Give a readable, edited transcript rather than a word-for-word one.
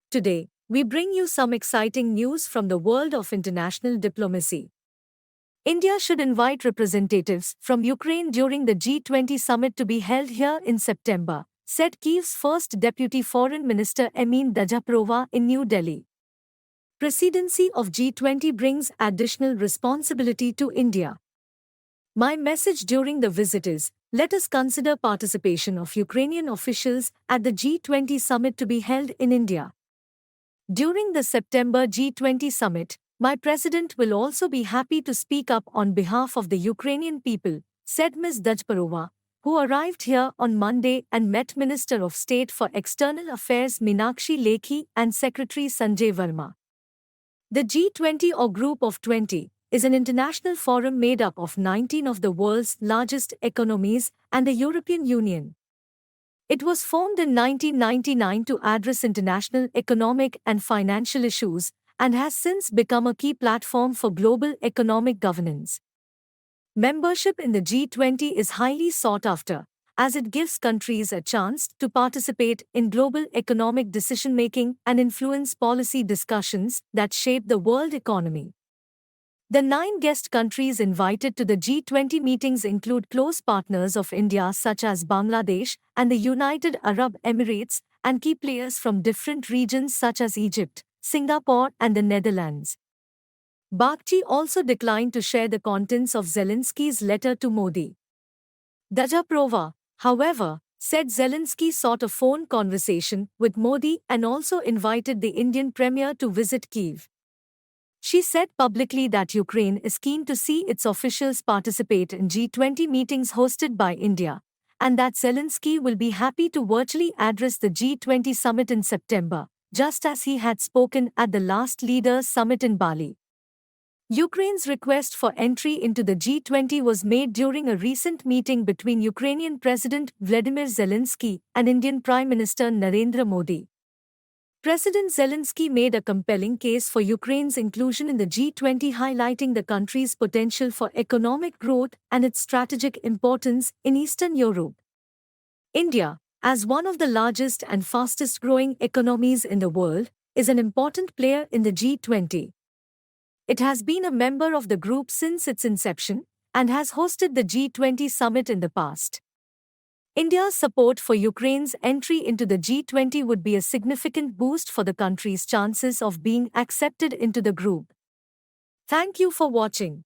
Today, we bring you some exciting news from the world of international diplomacy. India should invite representatives from Ukraine during the G20 summit to be held here in September, said Kyiv's first Deputy Foreign Minister Emin Dajaprova in New Delhi. Presidency of G20 brings additional responsibility to India. My message during the visit is, let us consider participation of Ukrainian officials at the G20 summit to be held in India. During the September G20 summit, my president will also be happy to speak up on behalf of the Ukrainian people, said Ms. Dajparova, who arrived here on Monday and met Minister of State for External Affairs Meenakshi Lekhi and Secretary Sanjay Verma. The G20 or Group of 20 is an international forum made up of 19 of the world's largest economies and the European Union. It was formed in 1999 to address international economic and financial issues and has since become a key platform for global economic governance. Membership in the G20 is highly sought after, as it gives countries a chance to participate in global economic decision-making and influence policy discussions that shape the world economy. The 9 guest countries invited to the G20 meetings include close partners of India such as Bangladesh and the United Arab Emirates, and key players from different regions such as Egypt, Singapore, and the Netherlands. Baghchi also declined to share the contents of Zelensky's letter to Modi. Dajaprova, however, said Zelensky sought a phone conversation with Modi and also invited the Indian Premier to visit Kyiv. She said publicly that Ukraine is keen to see its officials participate in G20 meetings hosted by India, and that Zelensky will be happy to virtually address the G20 summit in September, just as he had spoken at the last Leaders' Summit in Bali. Ukraine's request for entry into the G20 was made during a recent meeting between Ukrainian President Vladimir Zelensky and Indian Prime Minister Narendra Modi. President Zelensky made a compelling case for Ukraine's inclusion in the G20, highlighting the country's potential for economic growth and its strategic importance in Eastern Europe. India, as one of the largest and fastest-growing economies in the world, is an important player in the G20. It has been a member of the group since its inception and has hosted the G20 summit in the past. India's support for Ukraine's entry into the G20 would be a significant boost for the country's chances of being accepted into the group. Thank you for watching.